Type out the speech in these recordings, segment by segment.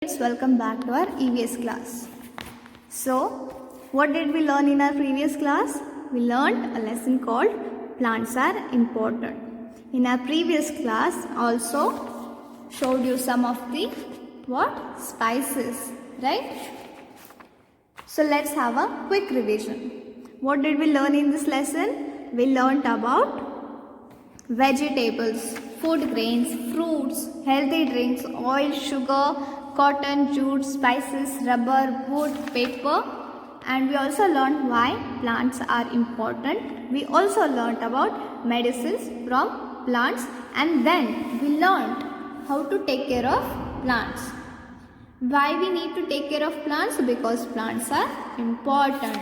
Welcome back to our EVS class. So, what did we learn in our previous class? We learned a lesson called plants are important. In our previous class, also showed you some of the spices, right? So, let's have a quick revision. What did we learn in this lesson? We learned about vegetables, food grains, fruits, healthy drinks, oil, sugar, cotton, jute, spices, rubber, wood, paper, and we also learned why plants are important. We also learned about medicines from plants, and then we learned how to take care of plants. Why we need to take care of plants? Because plants are important.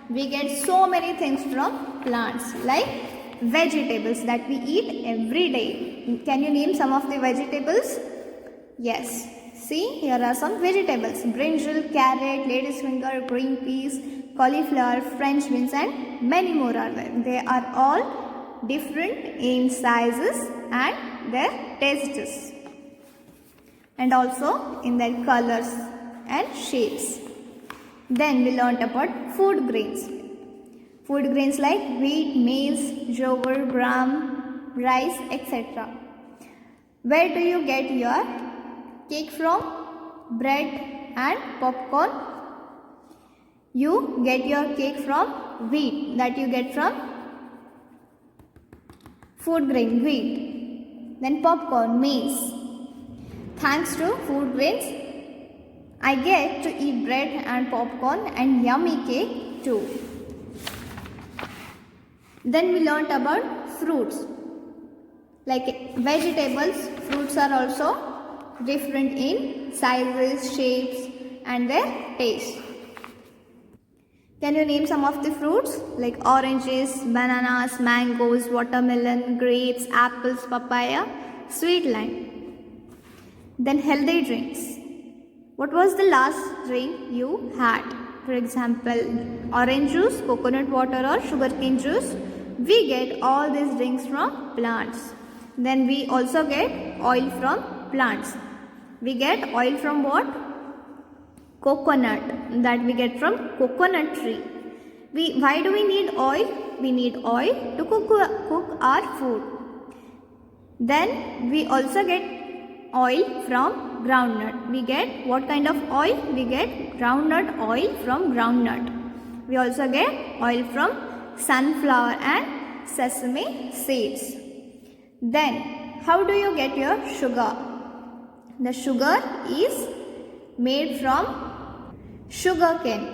We get so many things from plants like vegetables that we eat every day. Can you name some of the vegetables? Yes. See, here are some vegetables. Brinjal, carrot, lady's finger, green peas, cauliflower, French beans and many more are there. They are all different in sizes and their tastes. And also in their colors and shapes. Then we learnt about food grains. Food grains like wheat, maize, jowar, gram, rice, etc. Where do you get your cake from? Bread and popcorn? You get your cake from wheat, that you get from food grain, wheat. Then popcorn, maize. Thanks to food grains, I get to eat bread and popcorn and yummy cake too. Then we learnt about fruits. Like vegetables, fruits are also different in sizes, shapes and their taste. Can you name some of the fruits like oranges, bananas, mangoes, watermelon, grapes, apples, papaya, sweet lime? Then healthy drinks. What was the last drink you had? For example, orange juice, coconut water or sugarcane juice. We get all these drinks from plants. Then we also get oil from plants. We get oil from what? Coconut, that we get from coconut tree. Why do we need oil? We need oil to cook our food. Then we also get oil from groundnut. We get what kind of oil? We get groundnut oil from groundnut. We also get oil from sunflower and sesame seeds. Then how do you get your sugar? The sugar is made from sugarcane.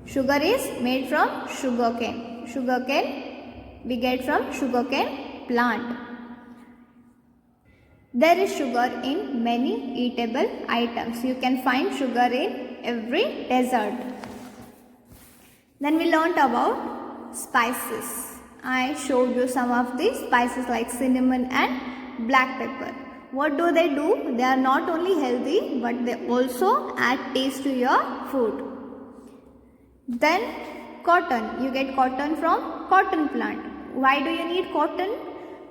Sugar is made from sugarcane. Sugarcane we get from sugarcane plant. There is sugar in many eatable items. You can find sugar in every dessert. Then we learnt about spices. I showed you some of the spices like cinnamon and black pepper. What do? They are not only healthy but they also add taste to your food. Then cotton. You get cotton from cotton plant. Why do you need cotton?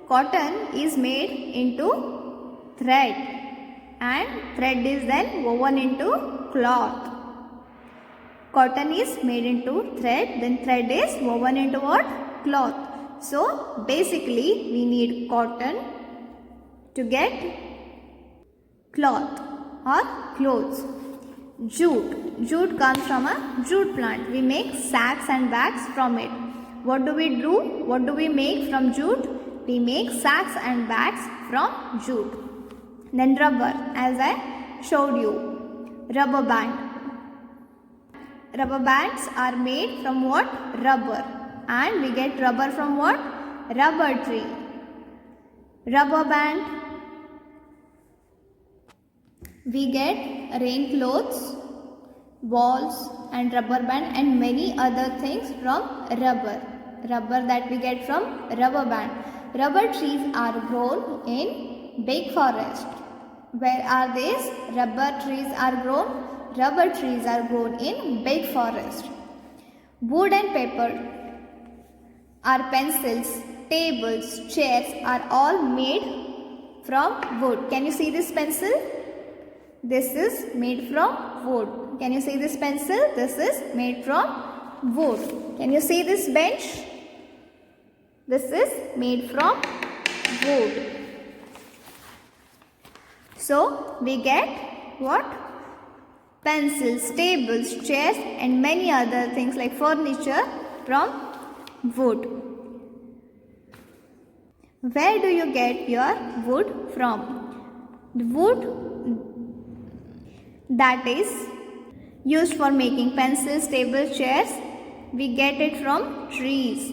Cotton is made into thread and thread is then woven into cloth. Cotton is made into thread, then thread is woven into what? Cloth. So basically we need cotton to get cloth or clothes. Jute. Jute comes from a jute plant. We make sacks and bags from it. What do we do? What do we make from jute? We make sacks and bags from jute. Then rubber, as I showed you. Rubber band. Rubber bands are made from what? Rubber. And we get rubber from what? Rubber tree. Rubber band. We get rain clothes, balls and rubber band and many other things from rubber. Rubber that we get from rubber band. Rubber trees are grown in big forest. Where are these? Rubber trees are grown. Rubber trees are grown in big forest. Wood and paper. Our pencils, tables, chairs are all made from wood. Can you see this pencil? This is made from wood. Can you see this pencil? This is made from wood. Can you see this bench? This is made from wood. So we get what? Pencils, tables, chairs and many other things like furniture from wood. Where do you get your wood from? The wood that is used for making pencils, tables, chairs, we get it from trees.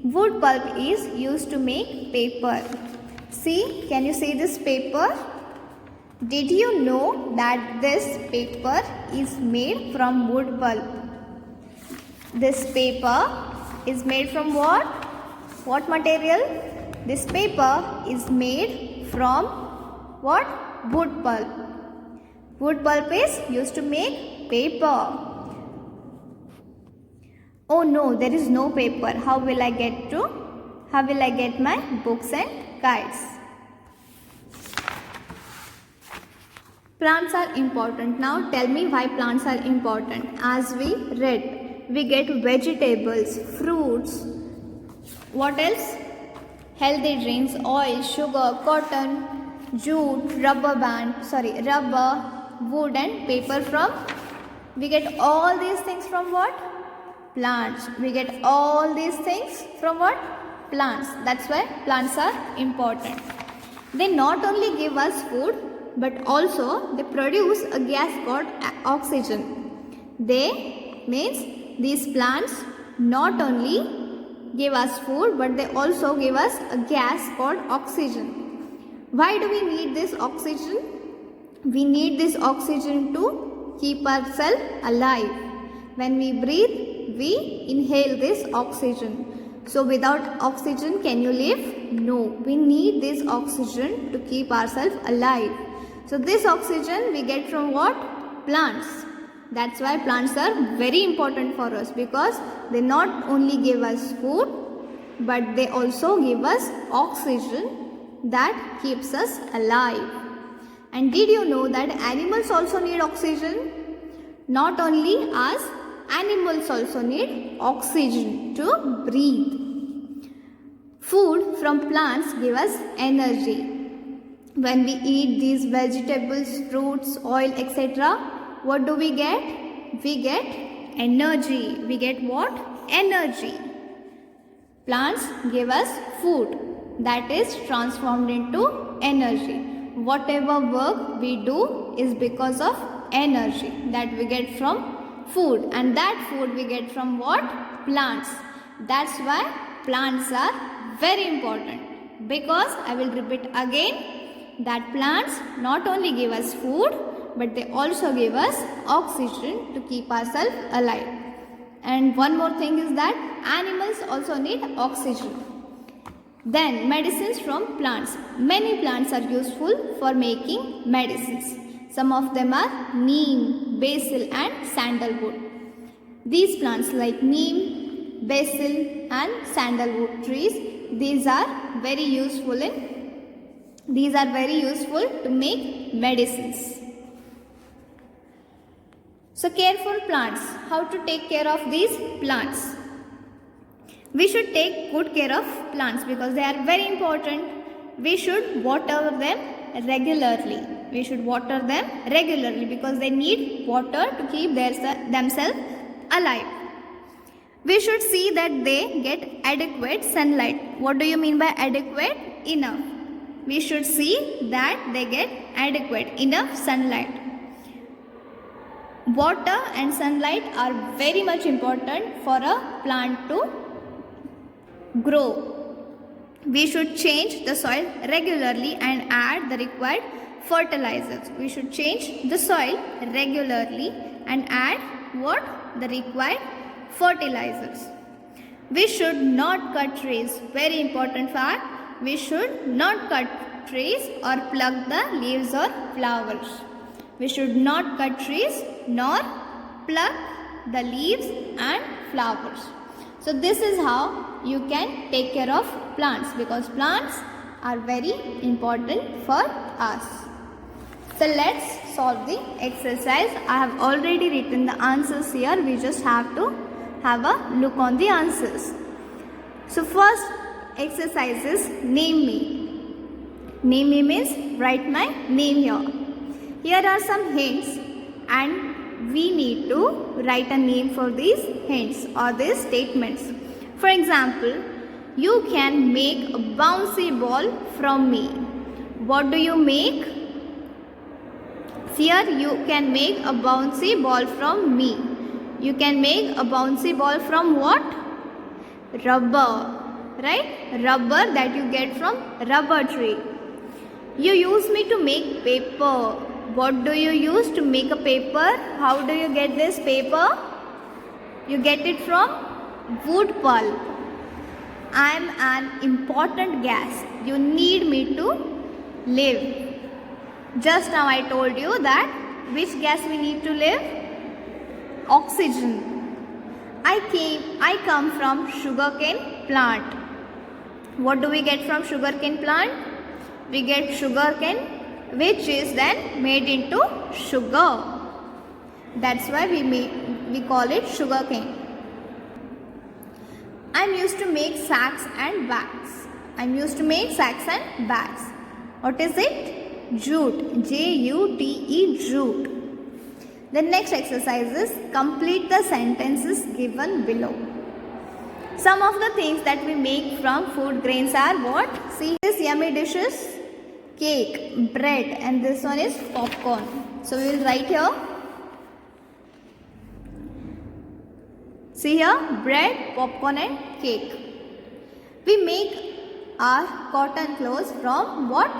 Wood pulp is used to make paper. See, can you see this paper? Did you know that this paper is made from wood pulp? This paper is made from what? What material? This paper is made from what? Wood pulp. Wood pulp is used to make paper. Oh no, there is no paper. How will I get my books and guides? Plants are important. Now tell me why plants are important. As we read, we get vegetables, fruits. What else? Healthy drinks, oil, sugar, cotton, jute, rubber, wood and paper from. We get all these things from what? Plants. We get all these things from what? Plants. That's why plants are important. They not only give us food, but also they produce a gas called oxygen. These plants not only give us food, but they also give us a gas called oxygen. Why do we need this oxygen? We need this oxygen to keep ourselves alive. When we breathe, we inhale this oxygen. So without oxygen, can you live? No. We need this oxygen to keep ourselves alive. So this oxygen we get from what? Plants. That's why plants are very important for us, because they not only give us food, but they also give us oxygen that keeps us alive. And did you know that animals also need oxygen? Not only us, animals also need oxygen to breathe. Food from plants give us energy. When we eat these vegetables, fruits, oil, etc., what do we get? We get energy. We get what? Energy. Plants give us food that is transformed into energy. Whatever work we do is because of energy that we get from food, and that food we get from what? Plants. That's why plants are very important, because I will repeat again that plants not only give us food, but they also give us oxygen to keep ourselves alive. And one more thing is that animals also need oxygen. Then medicines from plants. Many plants are useful for making medicines. Some of them are neem, basil and sandalwood. These plants like neem, basil and sandalwood trees, these are very useful to make medicines. So care for plants. How to take care of these plants? We should take good care of plants because they are very important. We should water them regularly. Because they need water to keep themselves alive. We should see that they get adequate sunlight. What do you mean by adequate? Enough. We should see that they get adequate, enough sunlight. Water and sunlight are very much important for a plant to grow. We should change the soil regularly and add the required fertilizers. We should change the soil regularly and add what? The required fertilizers. We should not cut trees. Very important fact. We should not cut trees or pluck the leaves or flowers. We should not cut trees nor pluck the leaves and flowers. So this is how you can take care of plants, because plants are very important for us. So let's solve the exercise. I have already written the answers here. We just have to have a look on the answers. So first exercise is name me. Name me means write my name here. Here are some hints and we need to write a name for these hints or these statements. For example, you can make a bouncy ball from me. What do you make? Here you can make a bouncy ball from me. You can make a bouncy ball from what? Rubber, right? Rubber that you get from rubber tree. You use me to make paper. What do you use to make a paper? How do you get this paper? You get it from wood pulp. I am an important gas. You need me to live. Just now I told you that which gas we need to live? Oxygen. I come from sugarcane plant. What do we get from sugarcane plant? We get sugarcane, which is then made into sugar. That's why we call it sugarcane. I'm used to make sacks and bags. I'm used to make sacks and bags. What is it? Jute. J-U-T-E, jute. The next exercise is complete the sentences given below. Some of the things that we make from food grains are what? See this yummy dishes? Cake, bread, and this one is popcorn. So we will write here. See here, bread, popcorn and cake. We make our cotton clothes from what?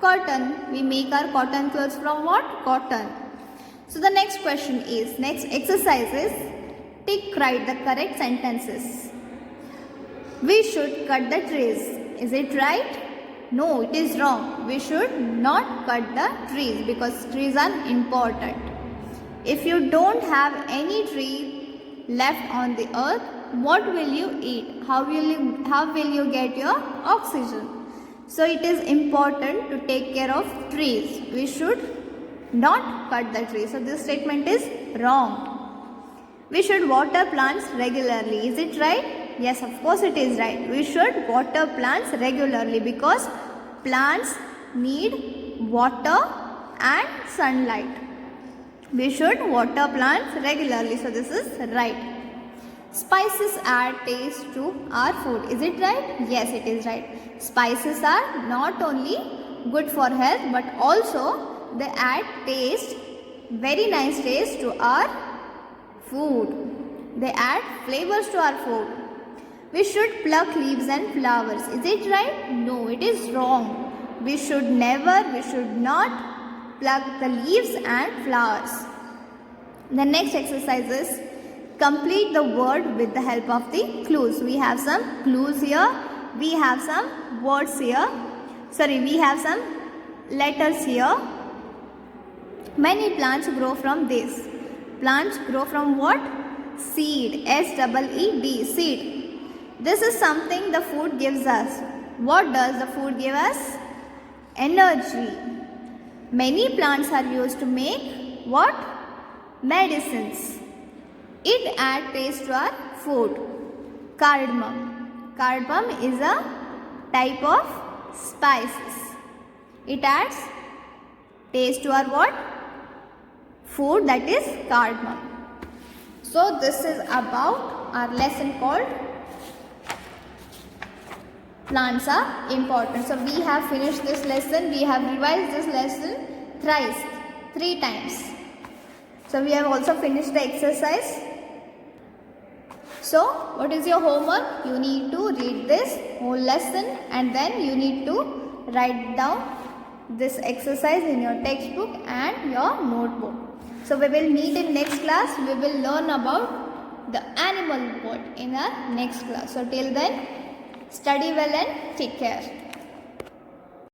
Cotton. We make our cotton clothes from what? Cotton. So the next question is, next exercise is, write the correct sentences. We should cut the trees. Is it right? No, it is wrong. We should not cut the trees because trees are important. If you don't have any tree left on the earth, what will you eat? How will you get your oxygen? So it is important to take care of trees. We should not cut the trees. So this statement is wrong. We should water plants regularly. Is it right? Yes, of course it is right. We should water plants regularly because plants need water and sunlight. We should water plants regularly. So this is right. Spices add taste to our food. Is it right? Yes, it is right. Spices are not only good for health but also they add taste, very nice taste to our food. They add flavors to our food. We should pluck leaves and flowers. Is it right? No, it is wrong. We should not pluck the leaves and flowers. The next exercise is complete the word with the help of the clues. We have some clues here. We have some words here. We have some letters here. Many plants grow from this. Plants grow from what? Seed. S-E-E-D. Seed. This is something the food gives us. What does the food give us? Energy. Many plants are used to make what? Medicines. It adds taste to our food. Cardamom. Cardamom is a type of spices. It adds taste to our what? Food, that is cardamom. So this is about our lesson called Plants Are Important. So we have finished this lesson. We have revised this lesson thrice, 3 times. So we have also finished the exercise. So what is your homework? You need to read this whole lesson and then you need to write down this exercise in your textbook and your notebook. So we will meet in next class. We will learn about the animal world in our next class. So till then, study well and take care.